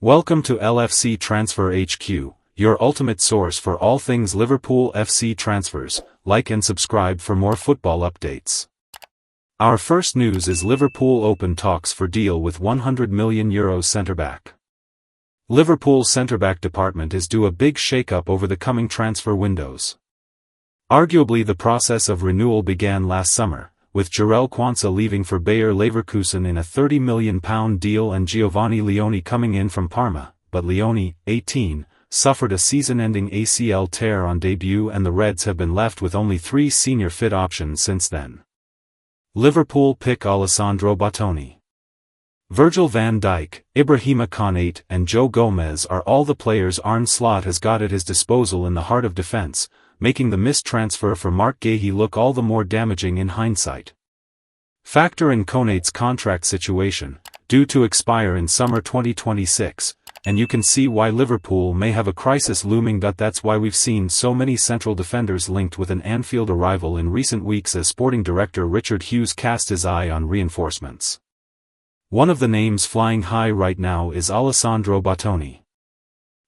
Welcome to LFC Transfer HQ, your ultimate source for all things Liverpool FC transfers. Like and subscribe for more football updates. Our first news is Liverpool open talks for deal with €100 million centre-back. Liverpool's centre-back department is due a big shake-up over the coming transfer windows. Arguably the process of renewal began last summer, with Jarell Quansah leaving for Bayer Leverkusen in a £30 million deal and Giovanni Leone coming in from Parma, but Leone, 18, suffered a season-ending ACL tear on debut and the Reds have been left with only 3 senior fit options since then. Liverpool pick Alessandro Bastoni. Virgil van Dijk, Ibrahima Konate and Joe Gomez are all the players Arne Slot has got at his disposal in the heart of defence, making the missed transfer for Marc Guehi look all the more damaging in hindsight. Factor in Konate's contract situation, due to expire in summer 2026, and you can see why Liverpool may have a crisis looming. That's why we've seen so many central defenders linked with an Anfield arrival in recent weeks as sporting director Richard Hughes cast his eye on reinforcements. One of the names flying high right now is Alessandro Bastoni.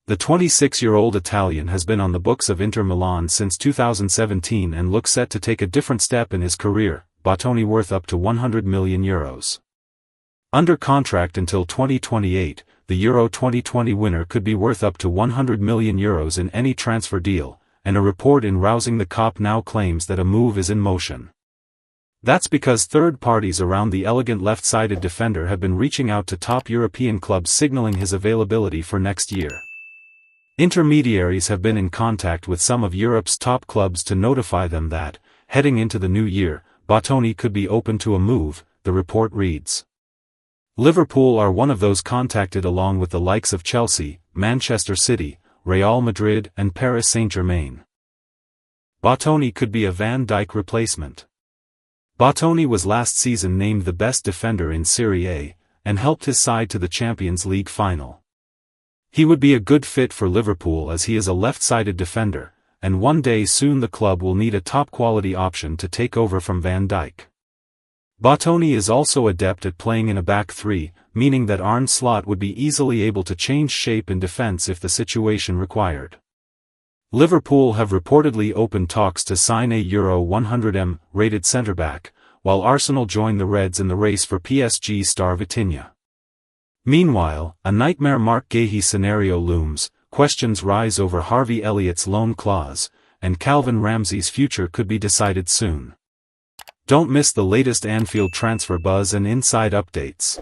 The 26-year-old Italian has been on the books of Inter Milan since 2017 and looks set to take a different step in his career. Bastoni worth up to €100 million. Under contract until 2028, the Euro 2020 winner could be worth up to €100 million in any transfer deal, and a report in Rousing the Cop now claims that a move is in motion. That's because third parties around the elegant left-sided defender have been reaching out to top European clubs signaling his availability for next year. Intermediaries have been in contact with some of Europe's top clubs to notify them that, heading into the new year, Bastoni could be open to a move, the report reads. Liverpool are one of those contacted along with the likes of Chelsea, Manchester City, Real Madrid and Paris Saint-Germain. Bastoni could be a Van Dijk replacement. Bastoni was last season named the best defender in Serie A, and helped his side to the Champions League final. He would be a good fit for Liverpool as he is a left-sided defender, and one day soon the club will need a top-quality option to take over from Van Dijk. Bastoni is also adept at playing in a back three, meaning that Arne Slot would be easily able to change shape in defence if the situation required. Liverpool have reportedly opened talks to sign a Euro 100m rated centre-back, while Arsenal join the Reds in the race for PSG star Vitinha. Meanwhile, a nightmare Marc Guehi scenario looms, questions rise over Harvey Elliott's loan clause, and Calvin Ramsay's future could be decided soon. Don't miss the latest Anfield transfer buzz and inside updates.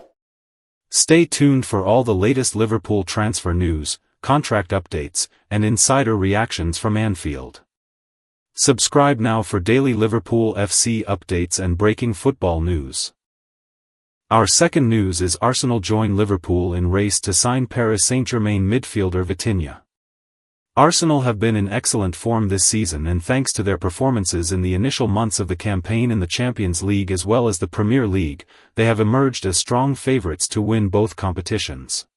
Stay tuned for all the latest Liverpool transfer news, contract updates, and insider reactions from Anfield. Subscribe now for daily Liverpool FC updates and breaking football news. Our second news is Arsenal join Liverpool in race to sign Paris Saint-Germain midfielder Vitinha. Arsenal have been in excellent form this season and thanks to their performances in the initial months of the campaign in the Champions League as well as the Premier League, they have emerged as strong favourites to win both competitions.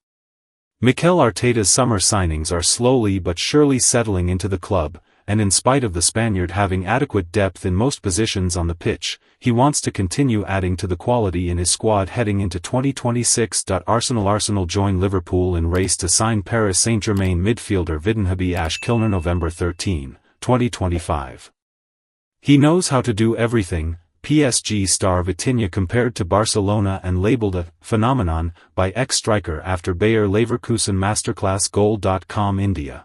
Mikel Arteta's summer signings are slowly but surely settling into the club, and in spite of the Spaniard having adequate depth in most positions on the pitch, he wants to continue adding to the quality in his squad heading into 2026. Arsenal join Liverpool in race to sign Paris Saint-Germain midfielder Vitinha November 13, 2025. He knows how to do everything, PSG star Vitinha compared to Barcelona and labelled a phenomenon by ex-striker after Bayer Leverkusen Masterclass Goal.com India.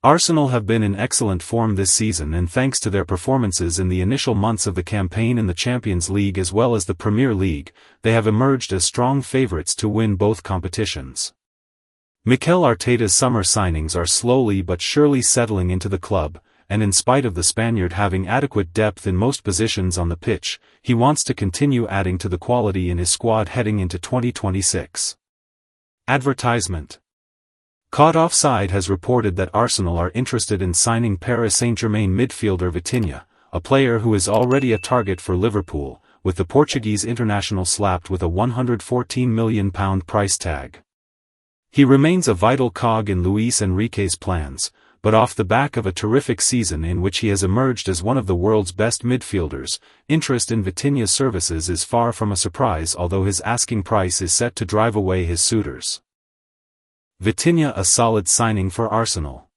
Arsenal have been in excellent form this season and thanks to their performances in the initial months of the campaign in the Champions League as well as the Premier League, they have emerged as strong favourites to win both competitions. Mikel Arteta's summer signings are slowly but surely settling into the club, and in spite of the Spaniard having adequate depth in most positions on the pitch, he wants to continue adding to the quality in his squad heading into 2026. Advertisement. Caught Offside has reported that Arsenal are interested in signing Paris Saint-Germain midfielder Vitinha, a player who is already a target for Liverpool, with the Portuguese international slapped with a £114 million price tag. He remains a vital cog in Luis Enrique's plans, but off the back of a terrific season in which he has emerged as one of the world's best midfielders, interest in Vitinha's services is far from a surprise although his asking price is set to drive away his suitors. Vitinha a solid signing for Arsenal.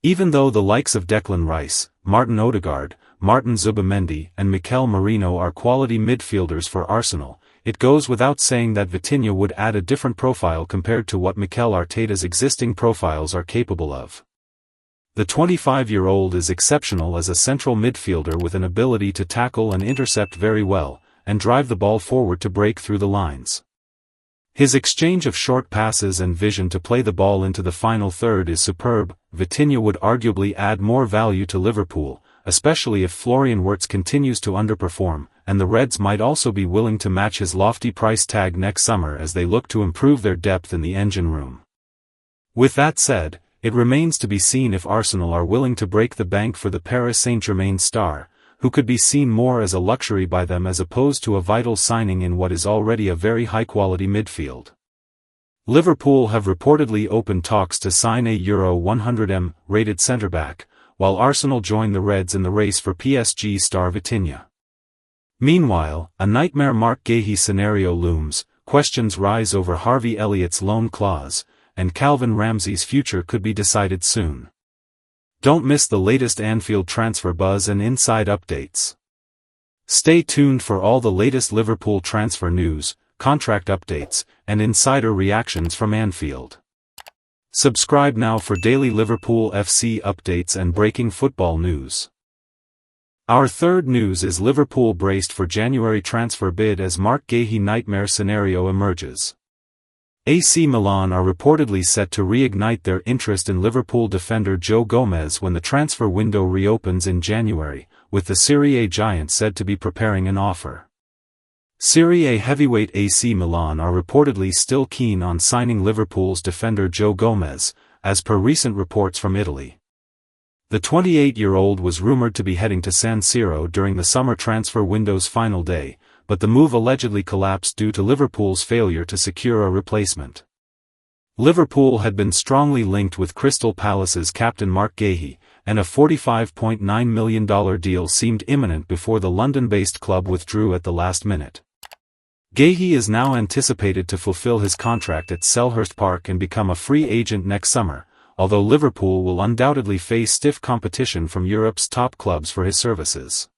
Even though the likes of Declan Rice, Martin Odegaard, Martin Zubimendi and Mikel Merino are quality midfielders for Arsenal, it goes without saying that Vitinha would add a different profile compared to what Mikel Arteta's existing profiles are capable of. The 25-year-old is exceptional as a central midfielder with an ability to tackle and intercept very well, and drive the ball forward to break through the lines. His exchange of short passes and vision to play the ball into the final third is superb. Vitinha would arguably add more value to Liverpool, especially if Florian Wirtz continues to underperform, and the Reds might also be willing to match his lofty price tag next summer as they look to improve their depth in the engine room. With that said, it remains to be seen if Arsenal are willing to break the bank for the Paris Saint-Germain star, who could be seen more as a luxury by them as opposed to a vital signing in what is already a very high-quality midfield. Liverpool have reportedly opened talks to sign a Euro 100m rated centre-back, while Arsenal join the Reds in the race for PSG star Vitinha. Meanwhile, a nightmare Marc Guehi scenario looms, questions rise over Harvey Elliott's loan clause, and Calvin Ramsay's future could be decided soon. Don't miss the latest Anfield transfer buzz and inside updates. Stay tuned for all the latest Liverpool transfer news, contract updates, and insider reactions from Anfield. Subscribe now for daily Liverpool FC updates and breaking football news. Our third news is Liverpool braced for January transfer bid as Marc Guehi nightmare scenario emerges. AC Milan are reportedly set to reignite their interest in Liverpool defender Joe Gomez when the transfer window reopens in January, with the Serie A giant said to be preparing an offer. Serie A heavyweight AC Milan are reportedly still keen on signing Liverpool's defender Joe Gomez, as per recent reports from Italy. The 28-year-old was rumored to be heading to San Siro during the summer transfer window's final day, but the move allegedly collapsed due to Liverpool's failure to secure a replacement. Liverpool had been strongly linked with Crystal Palace's captain Marc Guehi, and a $45.9 million deal seemed imminent before the London-based club withdrew at the last minute. Guehi is now anticipated to fulfill his contract at Selhurst Park and become a free agent next summer, although Liverpool will undoubtedly face stiff competition from Europe's top clubs for his services.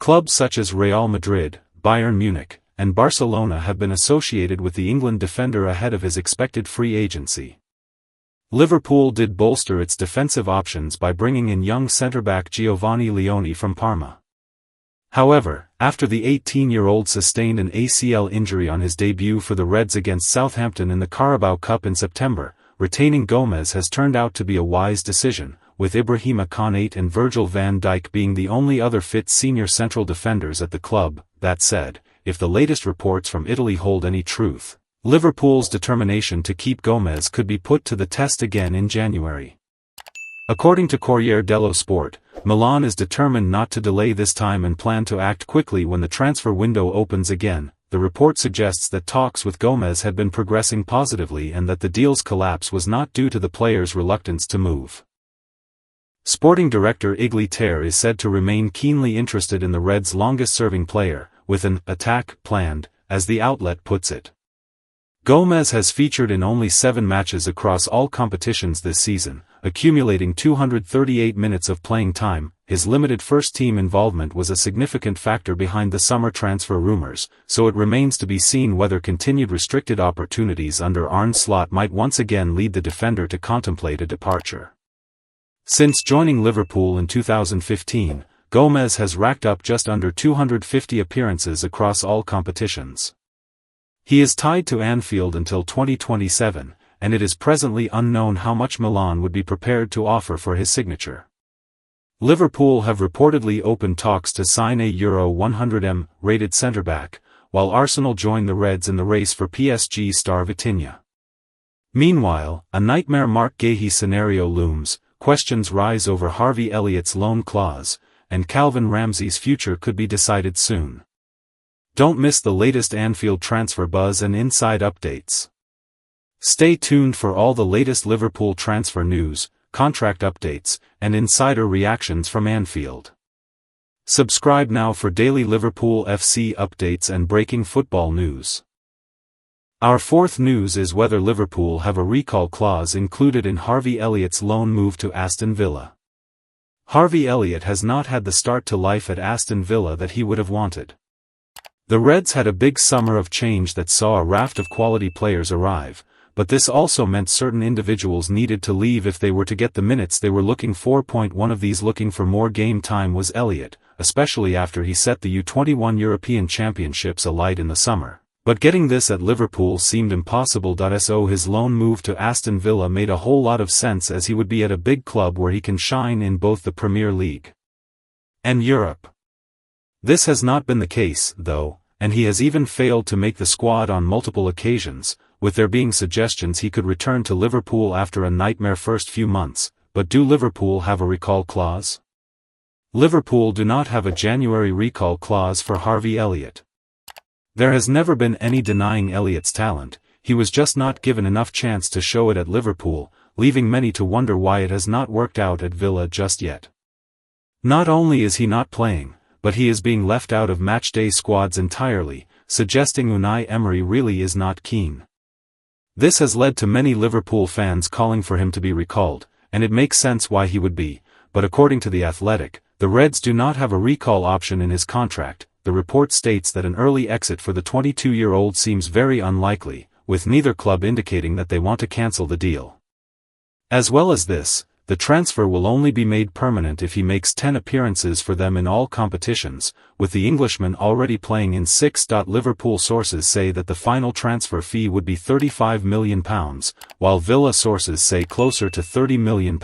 Clubs such as Real Madrid, Bayern Munich, and Barcelona have been associated with the England defender ahead of his expected free agency. Liverpool did bolster its defensive options by bringing in young centre-back Giovanni Leone from Parma. However, after the 18-year-old sustained an ACL injury on his debut for the Reds against Southampton in the Carabao Cup in September, retaining Gomez has turned out to be a wise decision, with Ibrahima Konate and Virgil van Dijk being the only other fit senior central defenders at the club. That said, if the latest reports from Italy hold any truth, Liverpool's determination to keep Gomez could be put to the test again in January. According to Corriere dello Sport, Milan is determined not to delay this time and plan to act quickly when the transfer window opens again. The report suggests that talks with Gomez had been progressing positively and that the deal's collapse was not due to the player's reluctance to move. Sporting director Igli Ter is said to remain keenly interested in the Reds' longest-serving player, with an attack planned, as the outlet puts it. Gomez has featured in only 7 matches across all competitions this season, accumulating 238 minutes of playing time. His limited first-team involvement was a significant factor behind the summer transfer rumors, so it remains to be seen whether continued restricted opportunities under Arne Slot might once again lead the defender to contemplate a departure. Since joining Liverpool in 2015, Gomez has racked up just under 250 appearances across all competitions. He is tied to Anfield until 2027, and it is presently unknown how much Milan would be prepared to offer for his signature. Liverpool have reportedly opened talks to sign a Euro 100m rated centre-back, while Arsenal join the Reds in the race for PSG star Vitinha. Meanwhile, a nightmare Marc Guehi scenario looms, questions rise over Harvey Elliott's loan clause, and Calvin Ramsay's future could be decided soon. Don't miss the latest Anfield transfer buzz and inside updates. Stay tuned for all the latest Liverpool transfer news, contract updates, and insider reactions from Anfield. Subscribe now for daily Liverpool FC updates and breaking football news. Our fourth news is whether Liverpool have a recall clause included in Harvey Elliott's loan move to Aston Villa. Harvey Elliott has not had the start to life at Aston Villa that he would have wanted. The Reds had a big summer of change that saw a raft of quality players arrive, but this also meant certain individuals needed to leave if they were to get the minutes they were looking for. One of these looking for more game time was Elliott, especially after he set the U21 European Championships alight in the summer. But getting this at Liverpool seemed impossible. So his loan move to Aston Villa made a whole lot of sense, as he would be at a big club where he can shine in both the Premier League and Europe. This has not been the case, though, and he has even failed to make the squad on multiple occasions, with there being suggestions he could return to Liverpool after a nightmare first few months. But do Liverpool have a recall clause? Liverpool do not have a January recall clause for Harvey Elliott. There has never been any denying Elliott's talent, he was just not given enough chance to show it at Liverpool, leaving many to wonder why it has not worked out at Villa just yet. Not only is he not playing, but he is being left out of matchday squads entirely, suggesting Unai Emery really is not keen. This has led to many Liverpool fans calling for him to be recalled, and it makes sense why he would be, but according to The Athletic, the Reds do not have a recall option in his contract. The report states that an early exit for the 22-year-old seems very unlikely, with neither club indicating that they want to cancel the deal. As well as this, the transfer will only be made permanent if he makes 10 appearances for them in all competitions, with the Englishman already playing in 6. Liverpool sources say that the final transfer fee would be £35 million, while Villa sources say closer to £30 million,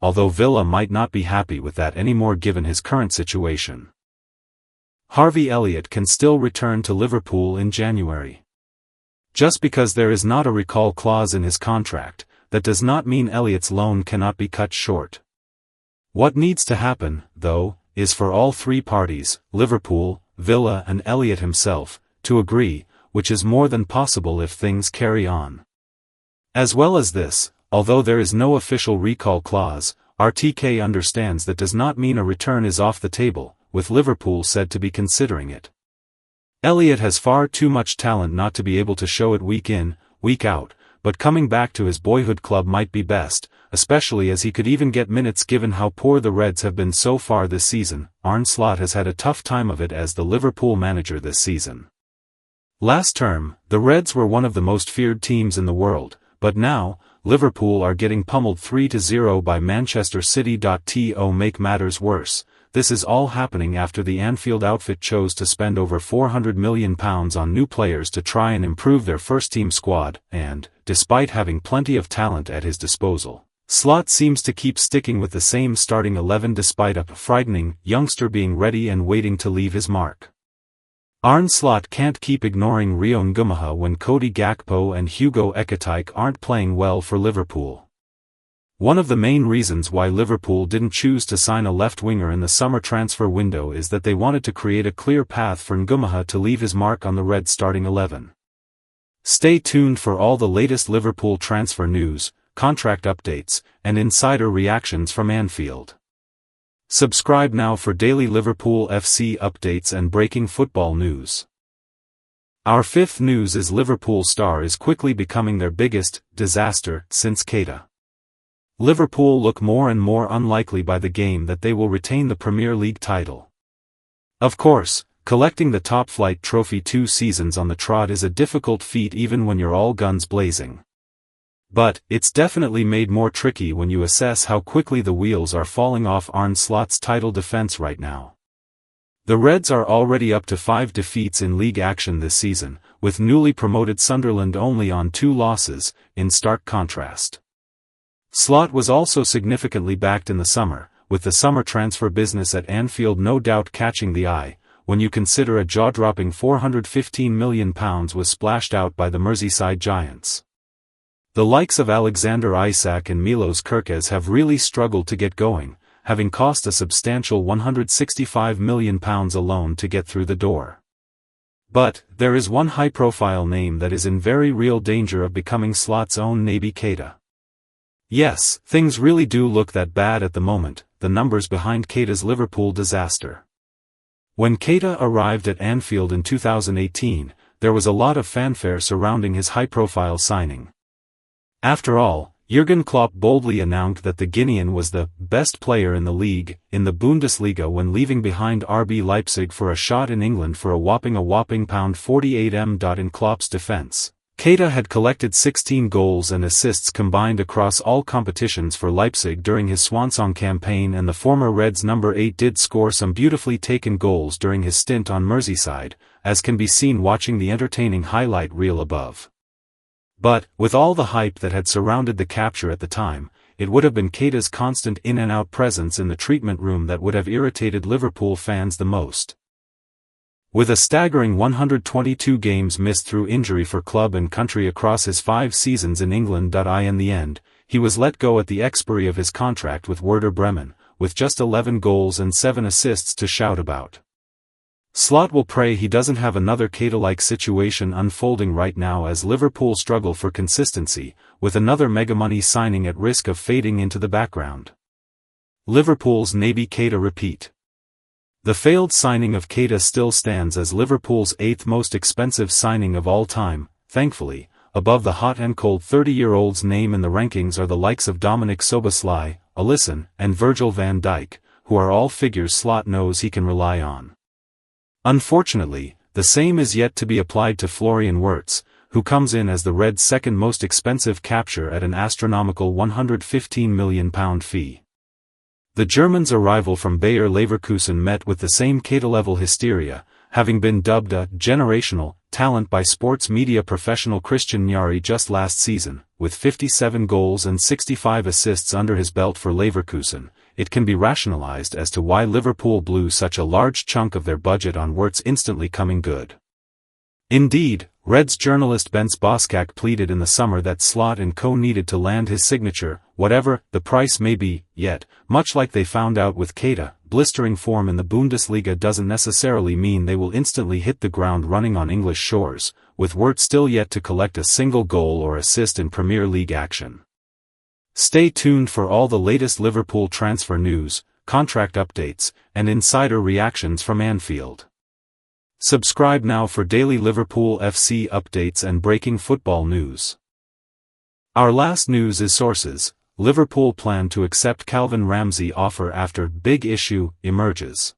although Villa might not be happy with that anymore given his current situation. Harvey Elliott can still return to Liverpool in January. Just because there is not a recall clause in his contract, that does not mean Elliott's loan cannot be cut short. What needs to happen, though, is for all three parties, Liverpool, Villa and Elliott himself, to agree, which is more than possible if things carry on. As well as this, although there is no official recall clause, RTK understands that does not mean a return is off the table, with Liverpool said to be considering it. Elliott has far too much talent not to be able to show it week in, week out, but coming back to his boyhood club might be best, especially as he could even get minutes given how poor the Reds have been so far this season. Arne has had a tough time of it as the Liverpool manager this season. Last term, the Reds were one of the most feared teams in the world, but now, Liverpool are getting pummeled 3-0 by Manchester City. To make matters worse, this is all happening after the Anfield outfit chose to spend over £400 million on new players to try and improve their first-team squad, and, despite having plenty of talent at his disposal, Slot seems to keep sticking with the same starting 11 despite a frightening youngster being ready and waiting to leave his mark. Arne Slot can't keep ignoring Rio Ngumaha when Cody Gakpo and Hugo Ekitike aren't playing well for Liverpool. One of the main reasons why Liverpool didn't choose to sign a left-winger in the summer transfer window is that they wanted to create a clear path for Ngumaha to leave his mark on the Reds starting 11. Stay tuned for all the latest Liverpool transfer news, contract updates, and insider reactions from Anfield. Subscribe now for daily Liverpool FC updates and breaking football news. Our fifth news is Liverpool star is quickly becoming their biggest disaster since Keita. Liverpool look more and more unlikely by the game that they will retain the Premier League title. Of course, collecting the top-flight trophy 2 seasons on the trot is a difficult feat even when you're all guns blazing. But, it's definitely made more tricky when you assess how quickly the wheels are falling off Arne Slot's title defense right now. The Reds are already up to 5 defeats in league action this season, with newly promoted Sunderland only on 2 losses, in stark contrast. Slot was also significantly backed in the summer, with the summer transfer business at Anfield no doubt catching the eye, when you consider a jaw-dropping £415 million was splashed out by the Merseyside Giants. The likes of Alexander Isak and Milos Kerkez have really struggled to get going, having cost a substantial £165 million alone to get through the door. But, there is one high-profile name that is in very real danger of becoming Slot's own Naby Keita. Yes, things really do look that bad at the moment, the numbers behind Keita's Liverpool disaster. When Keita arrived at Anfield in 2018, there was a lot of fanfare surrounding his high-profile signing. After all, Jurgen Klopp boldly announced that the Guinean was the best player in the league, in the Bundesliga, when leaving behind RB Leipzig for a shot in England for a whopping £48m. In Klopp's defense, Keita had collected 16 goals and assists combined across all competitions for Leipzig during his swansong campaign, and the former Reds number 8 did score some beautifully taken goals during his stint on Merseyside, as can be seen watching the entertaining highlight reel above. But, with all the hype that had surrounded the capture at the time, it would have been Keita's constant in-and-out presence in the treatment room that would have irritated Liverpool fans the most. With a staggering 122 games missed through injury for club and country across his 5 seasons in England. In the end, he was let go at the expiry of his contract with Werder Bremen, with just 11 goals and 7 assists to shout about. Slot will pray he doesn't have another Keita-like situation unfolding right now as Liverpool struggle for consistency, with another mega-money signing at risk of fading into the background. Liverpool's Naby Keita repeat. The failed signing of Keita still stands as Liverpool's 8th most expensive signing of all time. Thankfully, above the hot and cold 30-year-old's name in the rankings are the likes of Dominic Szoboszlai, Alisson, and Virgil van Dijk, who are all figures Slot knows he can rely on. Unfortunately, the same is yet to be applied to Florian Wirtz, who comes in as the Reds' second most expensive capture at an astronomical £115 million fee. The German's arrival from Bayer Leverkusen met with the same Keita-level hysteria, having been dubbed a generational talent by sports media professional Christian Njari just last season. With 57 goals and 65 assists under his belt for Leverkusen, it can be rationalized as to why Liverpool blew such a large chunk of their budget on Wirtz instantly coming good. Indeed, Reds journalist Bence Boskak pleaded in the summer that Slot and co needed to land his signature, whatever the price may be, yet, much like they found out with Keita, blistering form in the Bundesliga doesn't necessarily mean they will instantly hit the ground running on English shores, with Wirtz still yet to collect a single goal or assist in Premier League action. Stay tuned for all the latest Liverpool transfer news, contract updates, and insider reactions from Anfield. Subscribe now for daily Liverpool FC updates and breaking football news. Our last news is sources. Liverpool plan to accept Calvin Ramsay offer after big issue emerges.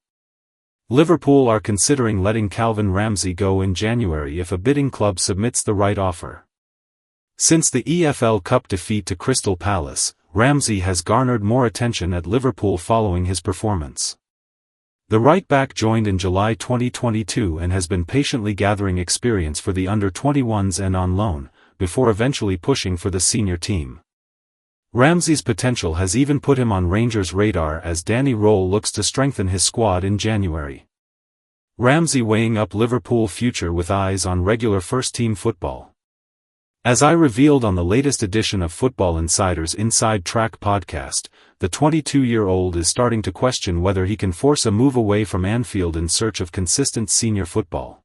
Liverpool are considering letting Calvin Ramsay go in January if a bidding club submits the right offer. Since the EFL Cup defeat to Crystal Palace, Ramsay has garnered more attention at Liverpool following his performance. The right-back joined in July 2022 and has been patiently gathering experience for the under-21s and on loan, before eventually pushing for the senior team. Ramsay's potential has even put him on Rangers' radar as Danny Rolle looks to strengthen his squad in January. Ramsay weighing up Liverpool's future with eyes on regular first-team football. As I revealed on the latest edition of Football Insider's Inside Track podcast, the 22-year-old is starting to question whether he can force a move away from Anfield in search of consistent senior football.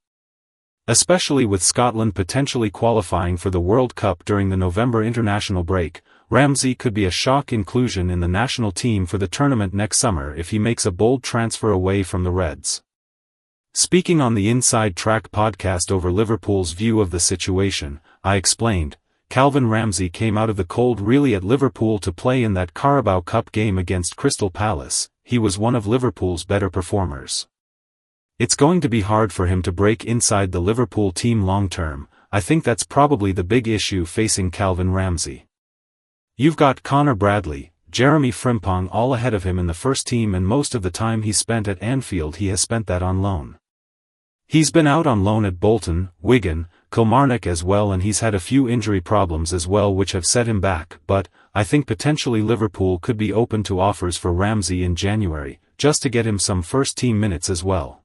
Especially with Scotland potentially qualifying for the World Cup during the November international break, Ramsay could be a shock inclusion in the national team for the tournament next summer if he makes a bold transfer away from the Reds. Speaking on the Inside Track podcast over Liverpool's view of the situation, I explained, Calvin Ramsay came out of the cold really at Liverpool to play in that Carabao Cup game against Crystal Palace. He was one of Liverpool's better performers. It's going to be hard for him to break inside the Liverpool team long term. I think that's probably the big issue facing Calvin Ramsay. You've got Connor Bradley, Jeremy Frimpong all ahead of him in the first team, and most of the time he spent at Anfield he has spent that on loan. He's been out on loan at Bolton, Wigan, Kilmarnock as well, and he's had a few injury problems as well which have set him back, but I think potentially Liverpool could be open to offers for Ramsay in January, just to get him some first-team minutes as well.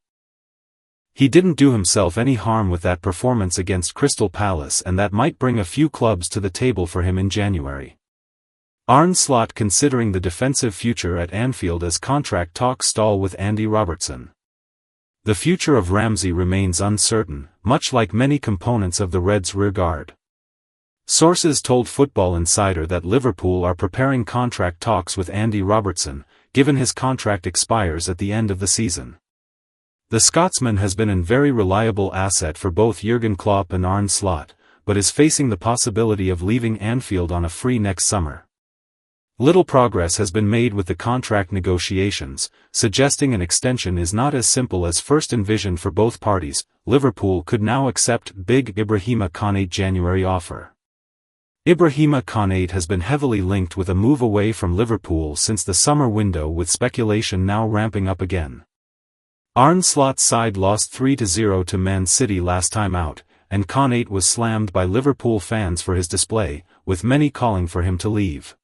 He didn't do himself any harm with that performance against Crystal Palace, and that might bring a few clubs to the table for him in January. Arne Slot considering the defensive future at Anfield as contract talks stall with Andy Robertson. The future of Ramsay remains uncertain, much like many components of the Reds' rearguard. Sources told Football Insider that Liverpool are preparing contract talks with Andy Robertson, given his contract expires at the end of the season. The Scotsman has been a very reliable asset for both Jurgen Klopp and Arne Slot, but is facing the possibility of leaving Anfield on a free next summer. Little progress has been made with the contract negotiations, suggesting an extension is not as simple as first envisioned for both parties. Liverpool could now accept big Ibrahima Konate January offer. Ibrahima Konate has been heavily linked with a move away from Liverpool since the summer window, with speculation now ramping up again. Arne Slot's side lost 3-0 to Man City last time out, and Konate was slammed by Liverpool fans for his display, with many calling for him to leave.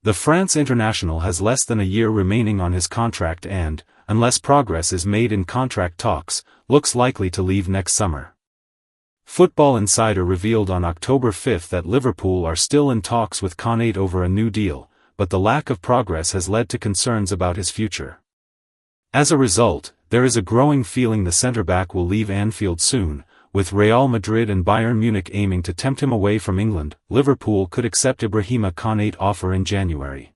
The France international has less than a year remaining on his contract and, unless progress is made in contract talks, looks likely to leave next summer. Football Insider revealed on October 5 that Liverpool are still in talks with Konate over a new deal, but the lack of progress has led to concerns about his future. As a result, there is a growing feeling the centre-back will leave Anfield soon, with Real Madrid and Bayern Munich aiming to tempt him away from England. Liverpool could accept Ibrahima Konate offer in January.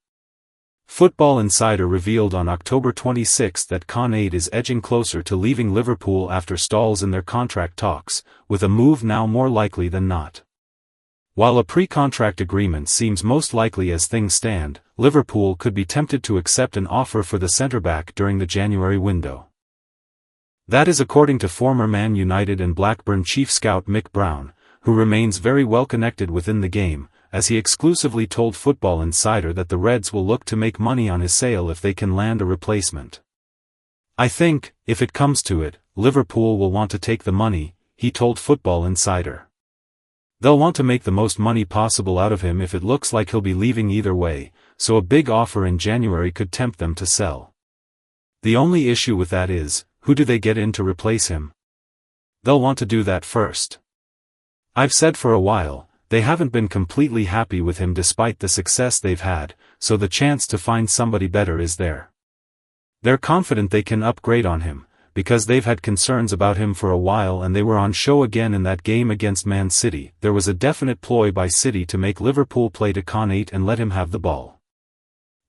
Football Insider revealed on October 26 that Konate is edging closer to leaving Liverpool after stalls in their contract talks, with a move now more likely than not. While a pre-contract agreement seems most likely as things stand, Liverpool could be tempted to accept an offer for the centre-back during the January window. That is according to former Man United and Blackburn chief scout Mick Brown, who remains very well connected within the game, as he exclusively told Football Insider that the Reds will look to make money on his sale if they can land a replacement. "I think, if it comes to it, Liverpool will want to take the money," he told Football Insider. "They'll want to make the most money possible out of him if it looks like he'll be leaving either way, so a big offer in January could tempt them to sell. The only issue with that is, who do they get in to replace him? They'll want to do that first. I've said for a while, they haven't been completely happy with him despite the success they've had, so the chance to find somebody better is there. They're confident they can upgrade on him, because they've had concerns about him for a while and they were on show again in that game against Man City. There was a definite ploy by City to make Liverpool play to Konate and let him have the ball.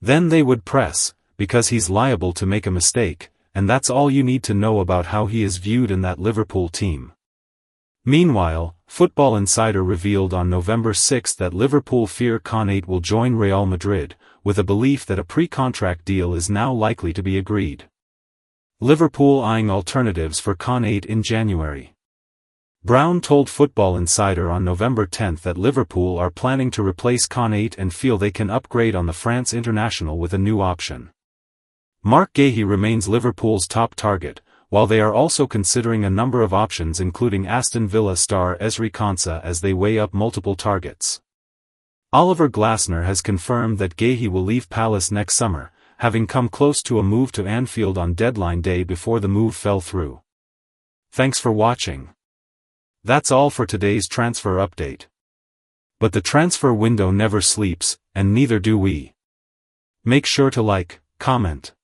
Then they would press, because he's liable to make a mistake, and that's all you need to know about how he is viewed in that Liverpool team." Meanwhile, Football Insider revealed on November 6 that Liverpool fear Konate will join Real Madrid, with a belief that a pre-contract deal is now likely to be agreed. Liverpool eyeing alternatives for Konate in January. Brown told Football Insider on November 10 that Liverpool are planning to replace Konate and feel they can upgrade on the France international with a new option. Marc Guehi remains Liverpool's top target, while they are also considering a number of options including Aston Villa star Ezri Konsa as they weigh up multiple targets. Oliver Glasner has confirmed that Guehi will leave Palace next summer, having come close to a move to Anfield on deadline day before the move fell through. Thanks for watching. That's all for today's transfer update. But the transfer window never sleeps, and neither do we. Make sure to like, comment,